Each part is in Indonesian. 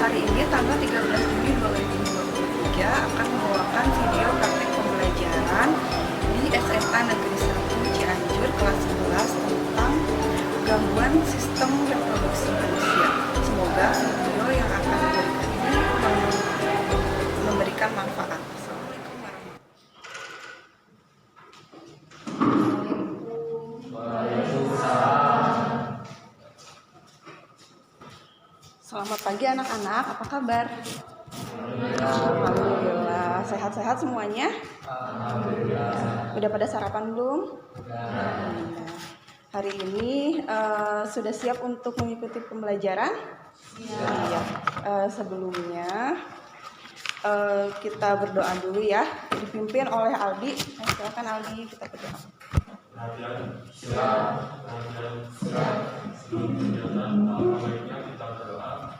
hari ini tanggal 13 Juni 2023 akan membawakan video praktek pembelajaran di SMA Negeri 1 Cianjur kelas 11 tentang gangguan sistem reproduksi manusia. Semoga video yang akan diberikan ini memberikan manfaat. Assalamualaikum warahmatullahi. Selamat pagi anak-anak, apa kabar? Alhamdulillah, sehat-sehat semuanya? Alhamdulillah. Udah pada sarapan belum? Hari ini sudah siap untuk mengikuti pembelajaran? Iya. Sebelumnya kita berdoa dulu ya, dipimpin oleh Aldi. Silakan Aldi, kita berdoa. Sebelum kegiatan baiknya kita berdoa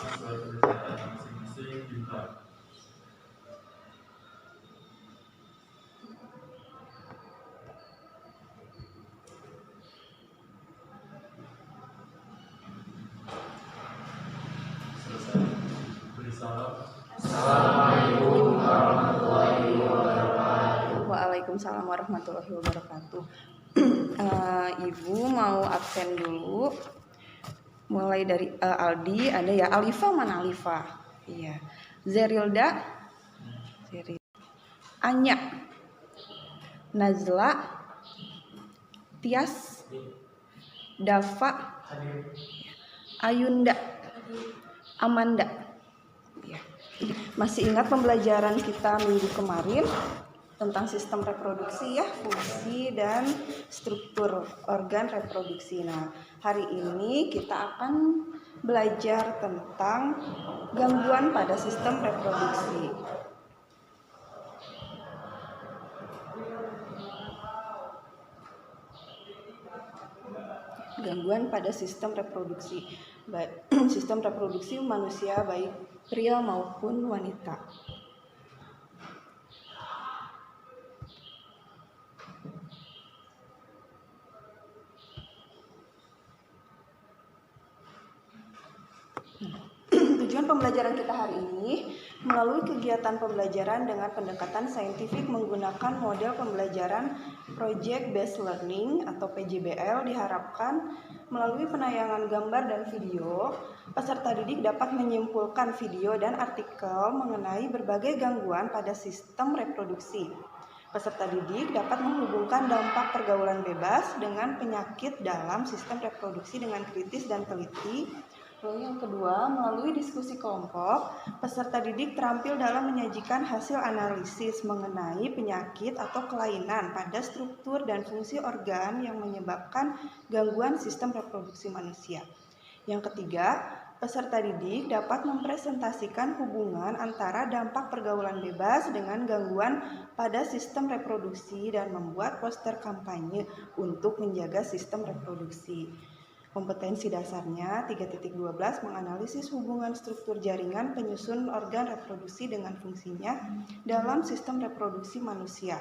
sesuai kegiatan masing-masing juga. Selesai. Beri salam. Assalamualaikum warahmatullahi wabarakatuh. Waalaikumsalam warahmatullahi wabarakatuh. Ibu mau absen dulu. Mulai dari Aldi, ada ya. Alifa, mana Alifa? Iya. Zerilda, Anya, Nazla, Tias, Dafa, Ayunda, Amanda. Ya. Masih ingat pembelajaran kita minggu kemarin tentang sistem reproduksi ya, fungsi dan struktur organ reproduksi. Nah, hari ini kita akan belajar tentang gangguan pada sistem reproduksi. Gangguan pada sistem reproduksi, baik sistem reproduksi manusia baik pria maupun wanita. Tujuan pembelajaran kita hari ini melalui kegiatan pembelajaran dengan pendekatan saintifik menggunakan model pembelajaran Project Based Learning atau PJBL diharapkan melalui penayangan gambar dan video, peserta didik dapat menyimpulkan video dan artikel mengenai berbagai gangguan pada sistem reproduksi. Peserta didik dapat menghubungkan dampak pergaulan bebas dengan penyakit dalam sistem reproduksi dengan kritis dan teliti. Lalu yang kedua, melalui diskusi kelompok, peserta didik terampil dalam menyajikan hasil analisis mengenai penyakit atau kelainan pada struktur dan fungsi organ yang menyebabkan gangguan sistem reproduksi manusia. Yang ketiga, peserta didik dapat mempresentasikan hubungan antara dampak pergaulan bebas dengan gangguan pada sistem reproduksi dan membuat poster kampanye untuk menjaga sistem reproduksi. Kompetensi dasarnya 3.12 menganalisis hubungan struktur jaringan penyusun organ reproduksi dengan fungsinya dalam sistem reproduksi manusia.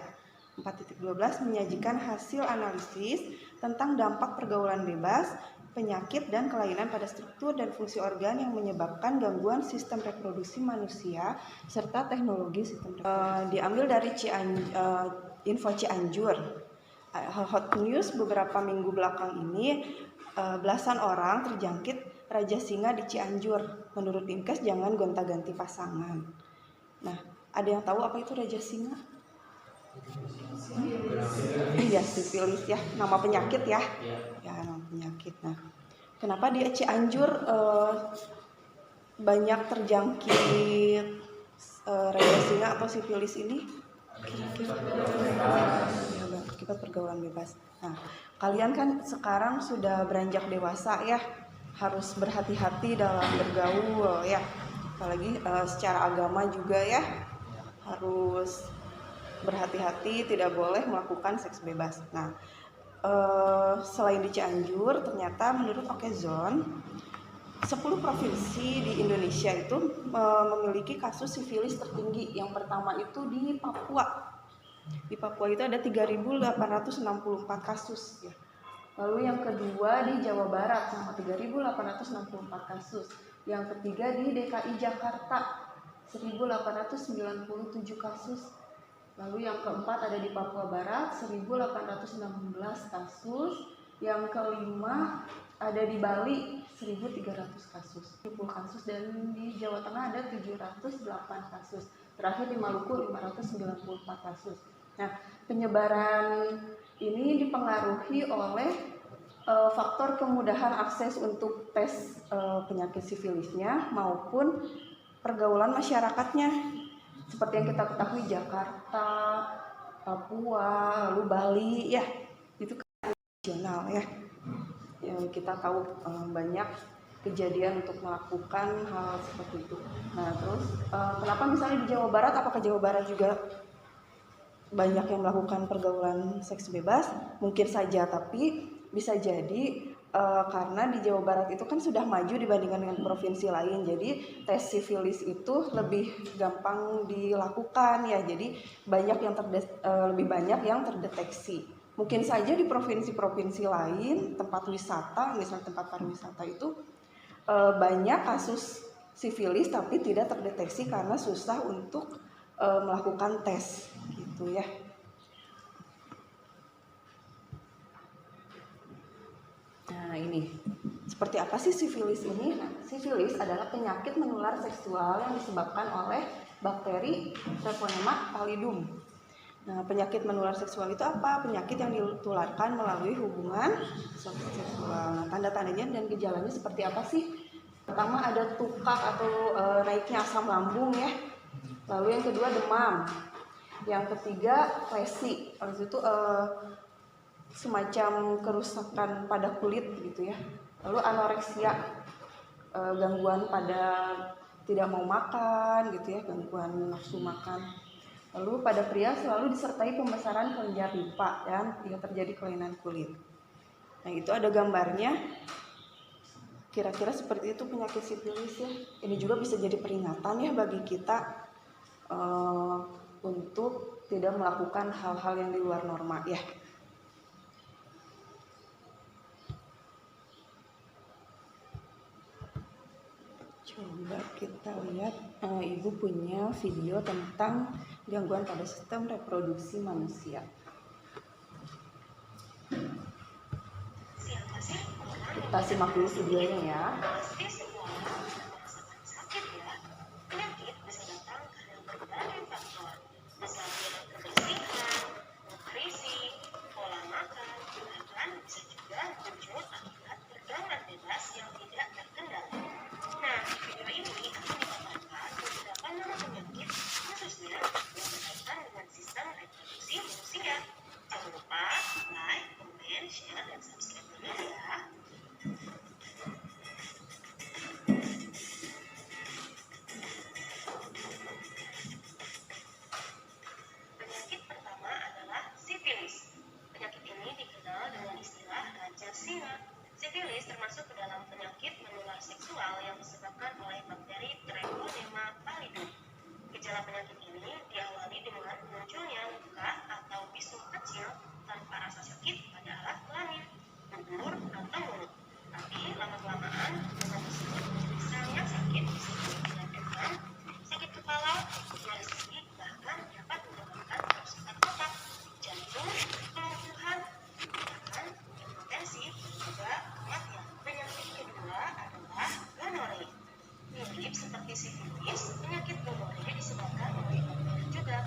4.12 menyajikan hasil analisis tentang dampak pergaulan bebas, penyakit dan kelainan pada struktur dan fungsi organ yang menyebabkan gangguan sistem reproduksi manusia serta teknologi sistem reproduksi. Diambil dari Info Cianjur. Hot news beberapa minggu belakang ini, belasan orang terjangkit Raja Singa di Cianjur. Menurut Dinkes jangan gonta-ganti pasangan. Nah, ada yang tahu apa itu Raja Singa? Iya, sifilis ya, nama penyakit ya. Ya, nama penyakit. Nah, kenapa di Cianjur banyak terjangkit Raja Singa atau sifilis ini? Akibat pergaulan bebas. Nah, kalian kan sekarang sudah beranjak dewasa ya, harus berhati-hati dalam bergaul ya, apalagi secara agama juga ya, harus berhati-hati, tidak boleh melakukan seks bebas. Nah, selain di Cianjur, ternyata menurut Okezone 10 provinsi di Indonesia itu memiliki kasus sifilis tertinggi. Yang pertama itu di Papua. Di Papua itu ada 3.864 kasus ya. Lalu yang kedua di Jawa Barat sama 3.864 kasus. Yang ketiga di DKI Jakarta 1.897 kasus. Lalu yang keempat ada di Papua Barat 1.816 kasus. Yang kelima ada di Bali 1.300 kasus. 70 kasus dan di Jawa Tengah ada 708 kasus. Terakhir di Maluku 594 kasus. Nah, penyebaran ini dipengaruhi oleh faktor kemudahan akses untuk tes penyakit sifilisnya maupun pergaulan masyarakatnya. Seperti yang kita ketahui Jakarta, Papua, lalu Bali, ya itu kan nasional ya. Yang kita tahu banyak kejadian untuk melakukan hal seperti itu. Nah terus kenapa misalnya di Jawa Barat, apakah Jawa Barat juga banyak yang melakukan pergaulan seks bebas? Mungkin saja, tapi bisa jadi karena di Jawa Barat itu kan sudah maju dibandingkan dengan provinsi lain, jadi tes sifilis itu lebih gampang dilakukan ya, jadi lebih banyak yang terdeteksi. Mungkin saja di provinsi-provinsi lain, tempat wisata, misalnya tempat pariwisata itu banyak kasus sifilis tapi tidak terdeteksi karena susah untuk melakukan tes gitu ya. Nah ini, seperti apa sih sifilis ini? Nah, sifilis adalah penyakit menular seksual yang disebabkan oleh bakteri Treponema pallidum. Nah, penyakit menular seksual itu apa? Penyakit yang ditularkan melalui hubungan seksual. Nah, tanda-tandanya dan gejalanya seperti apa sih? Pertama ada tukak atau naiknya asam lambung ya. Lalu yang kedua demam. Yang ketiga lesi. Habis itu semacam kerusakan pada kulit gitu ya. Lalu anoreksia, gangguan pada tidak mau makan gitu ya, gangguan nafsu makan. Lalu pada pria selalu disertai pembesaran kelenjar limpa dan yang terjadi kelainan kulit. Nah itu ada gambarnya. Kira-kira seperti itu penyakit sifilis ya. Ini juga bisa jadi peringatan ya bagi kita untuk tidak melakukan hal-hal yang di luar norma ya. Coba kita lihat, Ibu punya video tentang gangguan pada sistem reproduksi manusia. Kita simak dulu videonya ya. Sifilis termasuk ke dalam penyakit menular seksual yang disebabkan oleh bakteri Treponema pallidum. Gejala penyakit ini diawali dengan munculnya luka atau bisul kecil tanpa rasa sakit pada alat kelamin, dubur, atau mulut. Tapi lama-kelamaan luka tersebut menjadi sangat sakit, seperti dengan demam, sakit kepala, nyeri sendi, bahkan dapat menyebabkan kerusakan otak, jantung, kelumpuhan, bahkan impotensi, juga kematian. Penyakit kedua adalah gonore. Mirip seperti sifilis, penyakit gonore disebabkan oleh bakteri juga.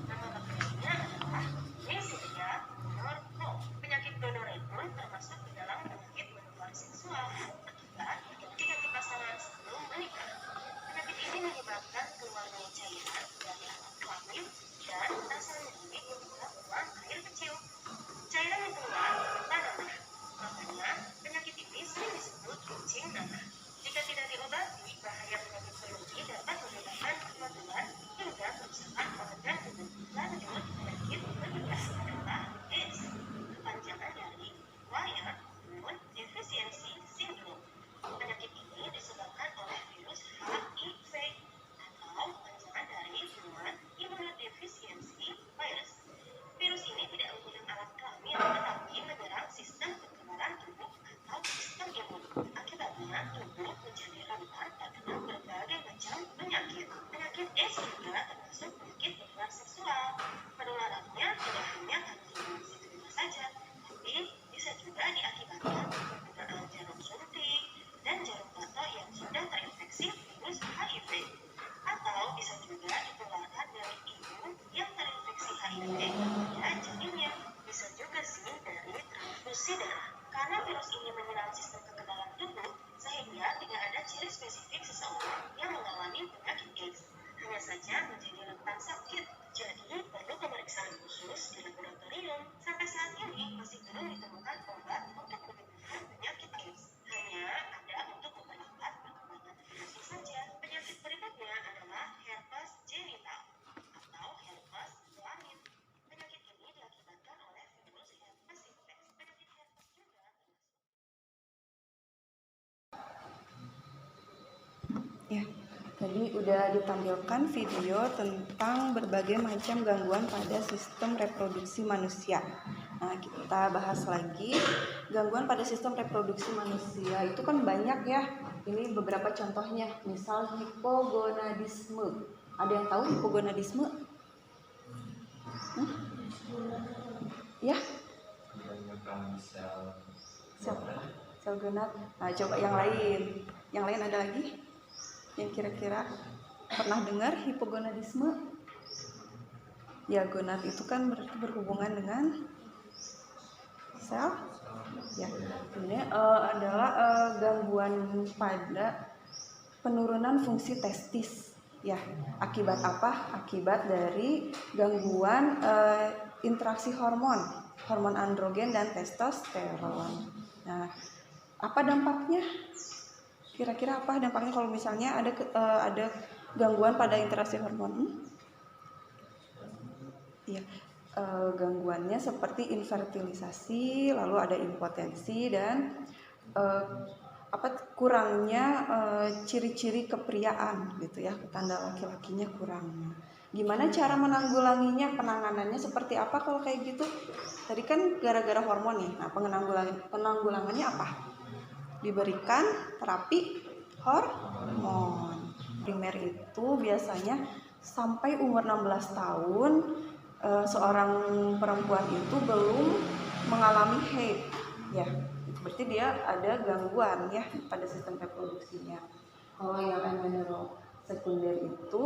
Nama bakterinya adalah Neisseria gonorrhoeae. Penyakit gonore pun termasuk ke dalam penyakit menular seksual akibat ganti-ganti pasangan sebelum menikah. Penyakit ini menyebabkan keluarnya cairan dari alat kelamin dan rasa nyeri hingga buang air kecil. Cairan yang keluar berupa nanah. Makanya penyakit ini sering disebut kencing nanah. Jika tidak diobati, bahaya penyakit ini dapat menyebabkan kematian hingga kerusakan organ tubuh. Tadi udah ditampilkan video tentang berbagai macam gangguan pada sistem reproduksi manusia. Nah, kita bahas lagi gangguan pada sistem reproduksi manusia. Itu kan banyak ya. Ini beberapa contohnya. Misal hipogonadisme. Ada yang tahu hipogonadisme? Ya? Sel gonad. Nah, coba yang lain. Yang lain ada lagi? Yang kira-kira pernah dengar hipogonadisme? Ya, gonad itu kan berarti berhubungan dengan sel. Ya, ini adalah gangguan pada penurunan fungsi testis. Ya, akibat apa? Akibat dari gangguan interaksi hormon androgen dan testosteron. Nah, apa dampaknya? Kira-kira apa dampaknya kalau misalnya ada gangguan pada interaksi hormon? Iya, gangguannya seperti infertilisasi, lalu ada impotensi dan kurangnya ciri-ciri kepriaan gitu ya, tanda laki-lakinya kurangnya. Gimana cara menanggulanginya? Penanganannya seperti apa kalau kayak gitu? Tadi kan gara-gara hormon nih. Nah, penanggulangannya apa? Diberikan terapi hormon. Primer itu biasanya sampai umur 16 tahun seorang perempuan itu belum mengalami haid. Ya, berarti dia ada gangguan ya pada sistem reproduksinya. Kalau yang amenorrhea sekunder itu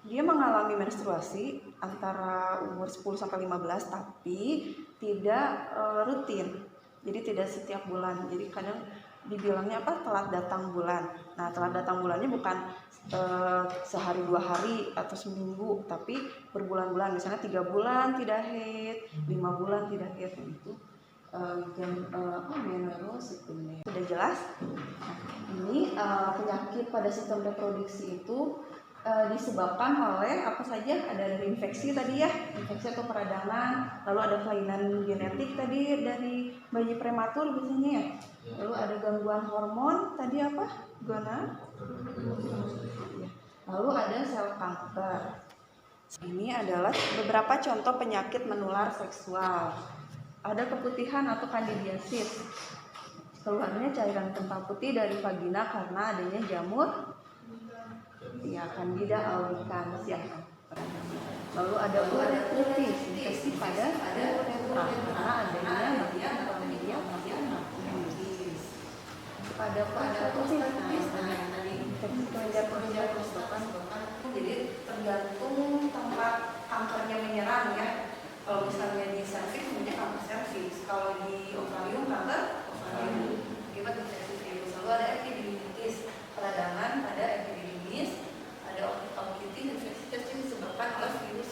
dia mengalami menstruasi antara umur 10 sampai 15 tapi tidak rutin. Jadi tidak setiap bulan. Jadi kadang dibilangnya telat datang bulan. Nah, telat datang bulannya bukan sehari 2 hari atau seminggu, tapi berbulan-bulan. Misalnya 3 bulan tidak haid, 5 bulan tidak haid itu amenorrhea sekunder. Sudah jelas? Nah, ini penyakit pada sistem reproduksi itu disebabkan oleh apa saja? Ada dari infeksi tadi ya, infeksi atau peradangan, lalu ada kelainan genetik tadi dari bayi prematur biasanya ya, lalu ada gangguan hormon tadi apa? Gonad, lalu ada sel kanker. Ini adalah beberapa contoh penyakit menular seksual. Ada keputihan atau kandidiasis, keluarnya cairan kental putih dari vagina karena adanya jamur ya Candida albicans ya. Lalu ada uretritis, infeksi pada uretra karena adanya bakteri pada putih. Infeksi kelenjar disebabkan jadi tergantung tempat kankernya menyerang ya. Kalau misalnya di serviks namanya kanker serviks, kalau di ovarium kanker ovarium akibat infeksi virus. Lalu ada epididymitis, peradangan pada epididymis, ada otitis, infeksi testis disebabkan oleh virus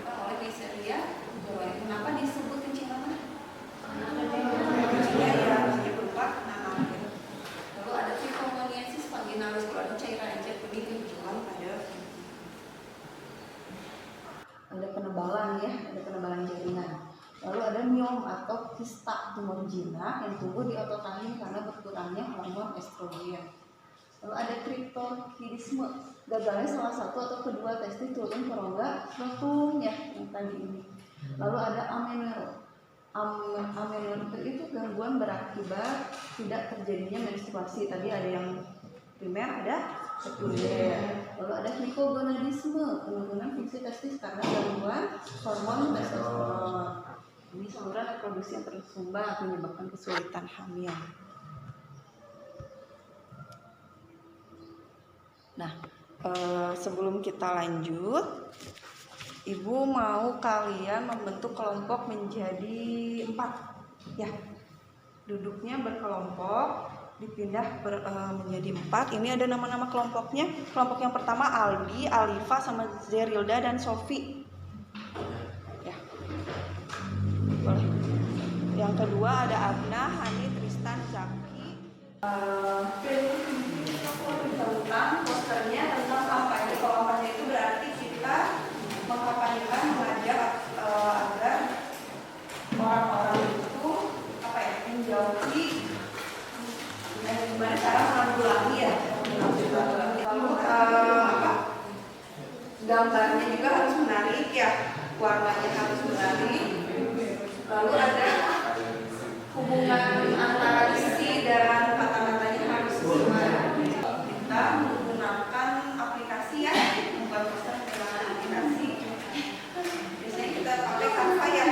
oleh Neisseria. Kenapa disebut kencing apa? Kencingnya ya berupa nanam. Lalu ada trichomoniasis vaginalis, keluar cairan encer kuning yang berjualan pada. Ada penebalan ya, ada penebalan jaringan. Lalu ada miom atau kista tumor jinak yang tumbuh di otot rahim karena berkurangnya hormon estrogen. Lalu ada kriptorchidisme, gagalnya salah satu atau kedua testis turun ke rongga skrotum ya yang tadi ini. Lalu ada amenorrhea. Amenorrhea itu gangguan berakibat tidak terjadinya menstruasi. Tadi ada yang primer, ada sekunder. Lalu ada hipogonadisme, penurunan fungsi testis karena gangguan hormon testosteron. Ini saluran reproduksi yang tersumbat menyebabkan kesulitan hamil. Nah, sebelum kita lanjut, Ibu mau kalian membentuk kelompok menjadi 4 ya. Duduknya berkelompok, dipindah menjadi 4. Ini ada nama-nama kelompoknya. Kelompok yang pertama Aldi, Alifa, sama Zerilda dan Sofi. Ya. Boleh. Yang kedua ada Abna, Hani, Tristan, Zaki. Tentang posternya tentang kampanye. Kalau kampanye itu berarti kita mengkampanyekan, mengajak agar orang-orang itu menjauhi ya, warnanya harus berlari. Lalu ada hubungan antara isi dan kata-katanya harus sesuai. Kita menggunakan aplikasi ya, bukan bisa menggunakan aplikasi. Biasanya kita pakai Canva ya.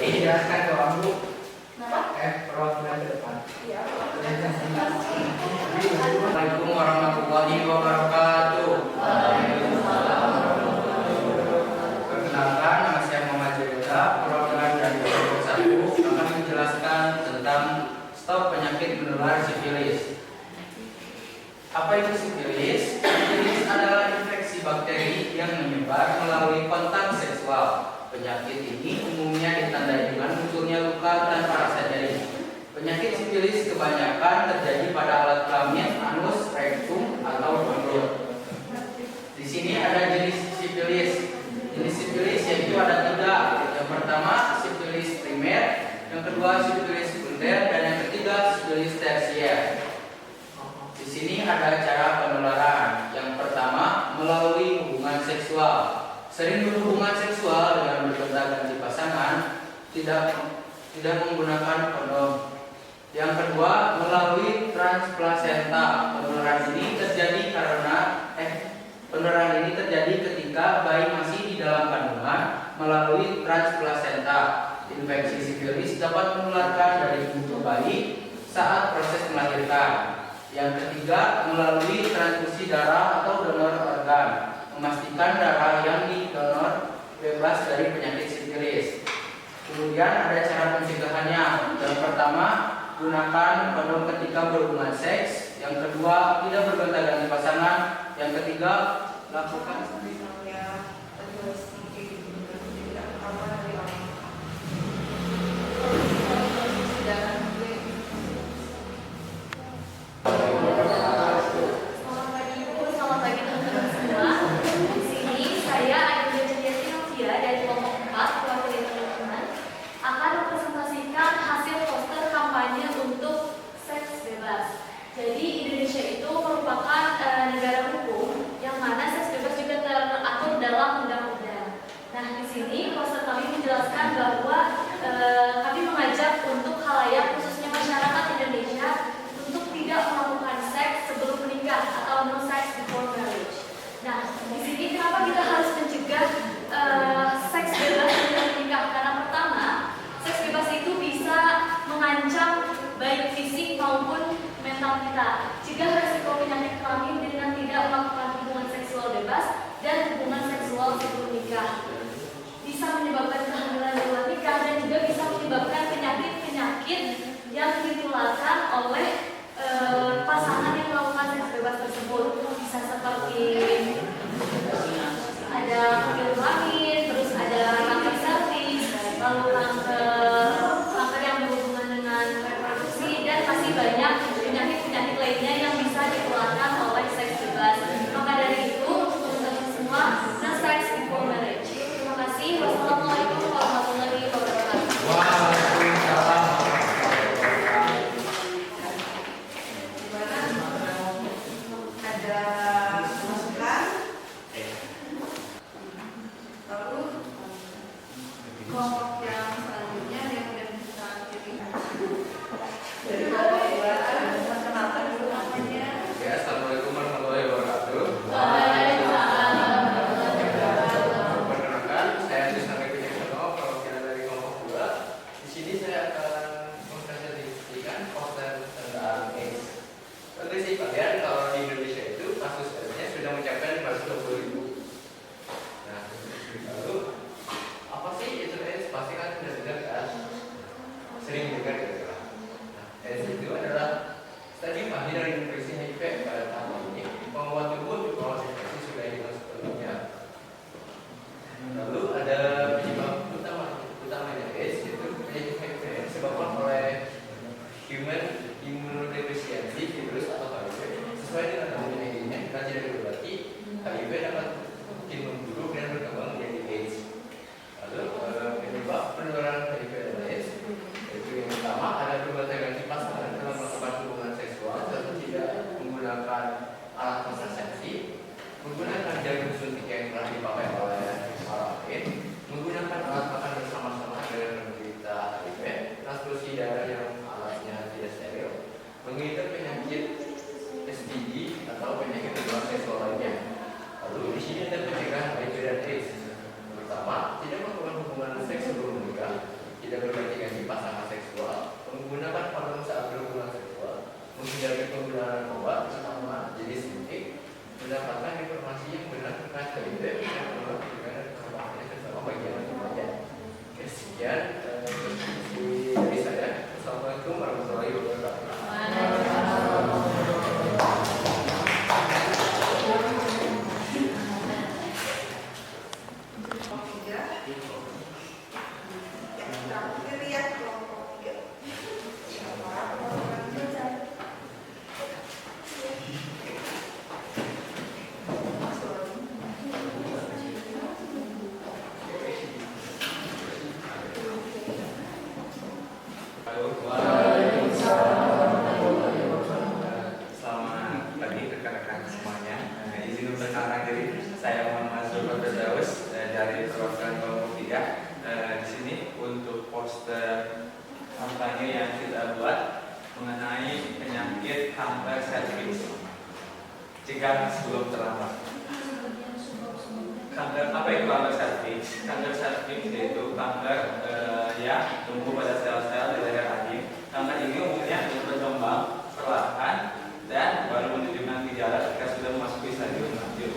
Dijelaskan ke Bambu. Perwakilan ke depan. Assalamualaikum warahmatullahi wabarakatuh. Perkenalkan, nama saya Muhammad Jaya, perwakilan dari kelompok 1 akan menjelaskan tentang stop penyakit menular sifilis. Apa itu sifilis? Sifilis adalah infeksi bakteri yang menyebar melalui kontak seksual. Penyakit ini umumnya ditandai dengan munculnya luka tanpa rasa nyeri. Penyakit sifilis kebanyakan terjadi pada alat kelamin, anus, rektum, atau mulut. Di sini ada jenis sifilis. Jenis sifilis yaitu ada 3, Di sini ada cara penularan. Yang pertama, melalui hubungan seksual. Sering berhubungan seksual dengan bergonta-ganti pasangan, tidak menggunakan kondom. Yang kedua, melalui transplasenta. Penularan ini terjadi ketika bayi masih di dalam kandungan melalui transplasenta. Infeksi sifilis dapat menularkan dari ibu ke bayi saat proses melahirkan. Yang ketiga, melalui transfusi darah atau donor organ. Memastikan darah yang didonor bebas dari penyakit sifilis. Kemudian ada cara pencegahannya. Yang pertama, gunakan kondom ketika berhubungan seks. Yang kedua, tidak bergonta-ganti pasangan. Yang ketiga, lakukan bahwa kami mengajak untuk khalayak khususnya masyarakat Indonesia untuk tidak melakukan seks sebelum menikah atau no sex before marriage. Nah, di sini kenapa kita harus mencegah seks bebas sebelum menikah? Karena pertama, seks bebas itu bisa mengancam baik fisik maupun mental kita. Cegah resiko penyakit kelamin dengan tidak melakukan hubungan seksual bebas dan hubungan seksual sebelum nikah. Bisa menyebabkan kehamilan di luar nikah dan juga bisa menyebabkan penyakit-penyakit yang ditularkan oleh pasangan yang melakukan seks bebas tersebut. Bisa seperti ada penyakit kelamin, terus ada kanker serviks, lalu kanker yang berhubungan dengan reproduksi, dan masih banyak penyakit-penyakit lainnya yang bisa ditularkan oleh seks bebas. Maka dari itu, untuk semua, no sex before marriage. Terima kasih. Wassalamualaikum warahmatullahi wabarakatuh. Waalaikumsalam. Ada masukan? Lalu kelompok yang selanjutnya yang udah bisa pilih dari kelompok 2, perkenalkan dulu namanya. Ya, assalamualaikum warahmatullahi wabarakatuh. Perkenalkan, saya Tristan Wijayanto, perwakilan dari kelompok 2. Di sini saya akan mempresentasikan konten tentang AIDS. Seperti sih kalian, kalau di Indonesia itu kasus AIDS-nya sudah mencapai 520.000. Nah, lalu apa sih itu AIDS? Pasti kan sudah dengar kan? Sering dengar gitu kan? Nah, AIDS itu adalah stadium akhir dari infeksi HIV pada tahap ini. Penguat tubuh juga kalau infeksi sudah hilang sepenuhnya. Lalu ada penyebab utamanya AIDS, yaitu penyakit HIV disebabkan oleh human immunodeficiency virus atau HIV. Sesuai dengan namanya ini, jika tidak diobati, HIV dapat makin memburuk dan berkembang menjadi AIDS. Lalu penyebab penularan HIV dan AIDS, yaitu yang pertama ada bergonta-ganti pasangan dalam melakukan hubungan seksual serta tidak menggunakan alat kontrasepsi, menggunakan jarum suntik yang telah dipakai oleh orang lain, menggunakan alat makan bersama-sama dengan penderita HIV, transfusi darah yang alatnya tidak steril, mengidap penyakit STD atau penyakit hubungan seksual lainnya. Lalu di sini ada pencegahan HIV dan AIDS. Pertama, tidak melakukan hubungan seks sebelum menikah, tidak berganti-ganti pasangan seksual, menggunakan kondom saat berhubungan seksual, menghindari penggunaan obat terutama jenis suntik, mendapatkan informasi yang benar terkait HIV dan melakukan kampanye bersama bagian-bagian. Oke, sekian dari saya. Assalamualaikum warahmatullahi wabarakatuh. Kelompok 3. Yang terakhir ya, kelompok 3. Waalaikumsalam. kanker serviks. Cegah sebelum terlambat. Kanker, apa itu kanker serviks? Kanker serviks yaitu kanker yang tumbuh pada sel-sel di leher rahim. Kanker ini umumnya berkembang perlahan dan baru menunjukkan gejala ketika sudah memasuki stadium lanjut.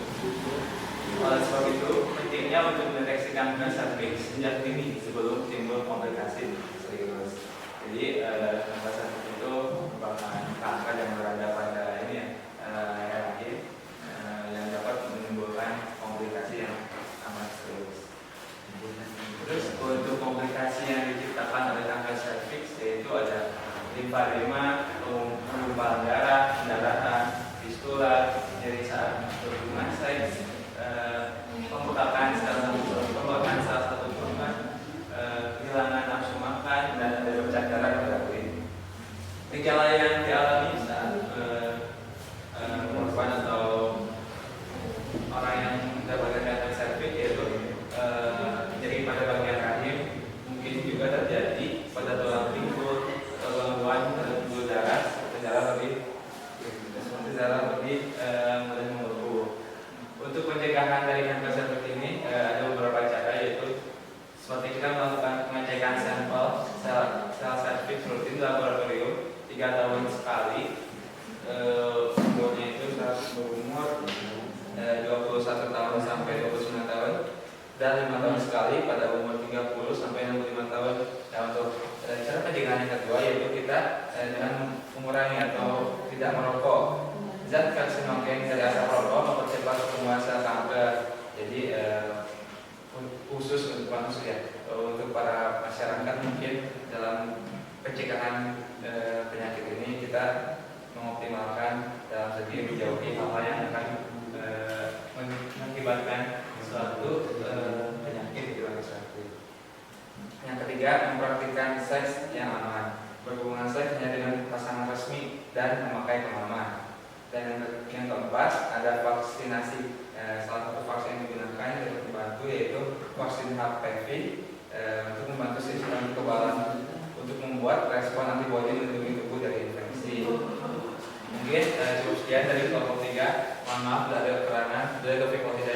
Oleh sebab itu, pentingnya untuk mendeteksi kanker serviks sejak dini sebelum timbul komplikasi serius. Jadi, kanker serviks itu merupakan kanker yang berada pada leher rahim yang dapat menimbulkan komplikasi yang amat serius. Terus untuk komplikasi yang diciptakan oleh kanker serviks yaitu ada limfadema, penggumpalan darah, pendarahan, fistula, nyeri saat berhubungan seks, pembekakan salah satu korban, kehilangan nafsu makan, dan ada pecah darah pada kulit. Gejala yang dialami saat korban atau orang yang mendapatkan kanker serviks yaitu nyeri pada bagian rahim, mungkin juga terjadi pada tulang pinggul atau gangguan pada pembuluh darah seperti darah lebih mudah membeku. Untuk pencegahan dari kanker serviks ini ada beberapa cara, yaitu seperti kita melakukan pengecekan sampel sel serviks rutin di laboratorium 3 tahun sekali. Umurnya itu berumur 21 tahun sampai 29 tahun dan 5 tahun sekali pada umur 30 sampai 65 tahun. Nah, untuk cara pencegahan yang kedua yaitu kita dengan mengurangi atau tidak merokok. Zat karsinogen dari asap rokok mempercepat pertumbuhan sel kanker. Jadi khusus untuk manusia, untuk para masyarakat mungkin dalam pencegahan penyakit ini kita mengoptimalkan dalam segi menjauhi hal-hal yang akan mengakibatkan suatu penyakit di luar itu. Yang ketiga, mempraktikkan seks yang aman. Berhubungan seks hanya dengan pasangan resmi dan memakai pengaman. Dan yang keempat, ada vaksinasi. Salah satu vaksin yang digunakan yang dapat membantu yaitu vaksin HPV untuk membantu sistem kekebalan untuk membuat respon antibodi melindungi tubuh dari infeksi. Mungkin cukup sekian dari kelompok 3. Mohon maaf bila ada kekurangan.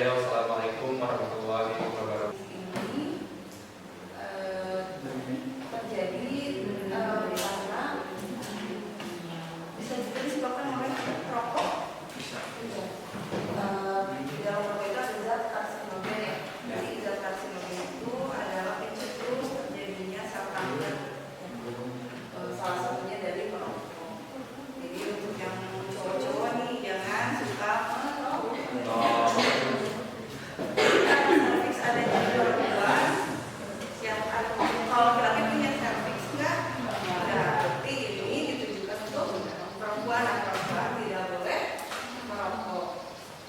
Wassalamualaikum warahmatullahi wabarakatuh. Terjadi karena bisa juga disebabkan oleh rokok. Di dalam rokok itu ada zat karsinogen ya. Jadi zat karsinogen itu adalah pencetus terjadinya sel kanker. Salah satunya dari merokok. Jadi untuk yang cowok-cowok nih jangan suka merokok. Serviks ada yang dua yang ada kalau laki-laki punya serviks enggak? Berarti ini ditujukan untuk perempuan atau perempuan tidak boleh merokok.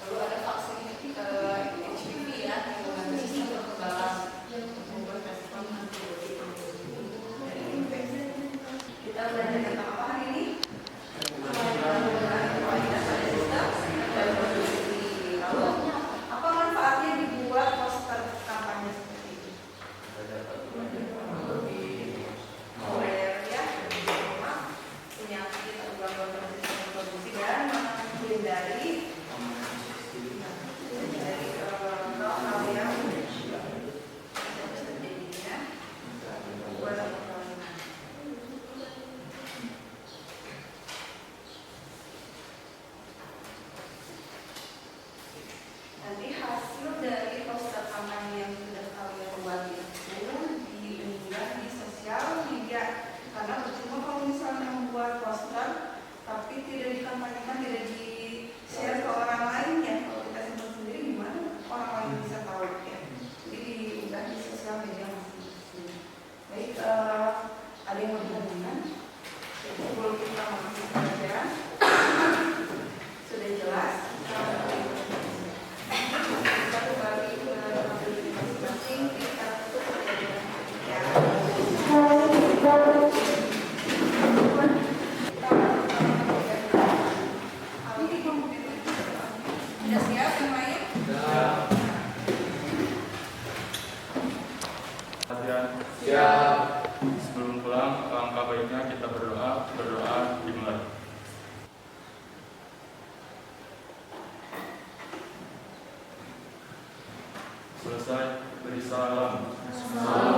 Lalu ada vaksin HPV ya yang membantu sistem kekebalan untuk membuat respon antibodi dari infeksi. Kita belajar tentang apa hari ini? Kualitas pada sistem dan produksi. Lalu apa manfaatnya dibuat poster kampanye seperti itu? Aware ya, penyakit atau gangguan sistem produksi dan menghindari hal-hal yang terjadinya pada perkawinan. Nanti hasil dari poster kampanye yang sudah kalian buat itu diunggah di sosial media. Karena percuma kalau misalnya membuat poster tapi tidak dikampanyekan, tidak di-share ke orang lain ya. Kalau kita simpan sendiri gimana orang lain bisa tahu ya. Jadi diunggah di sosial media masing-masing. Baik, ada yang mau ditanyakan? Sebelum kita masuk ke pelajaran, sudah jelas. Kita kembali ke materi masing-masing. Kita tutup pelajaran ya. Kita selesai beri salam. Salam.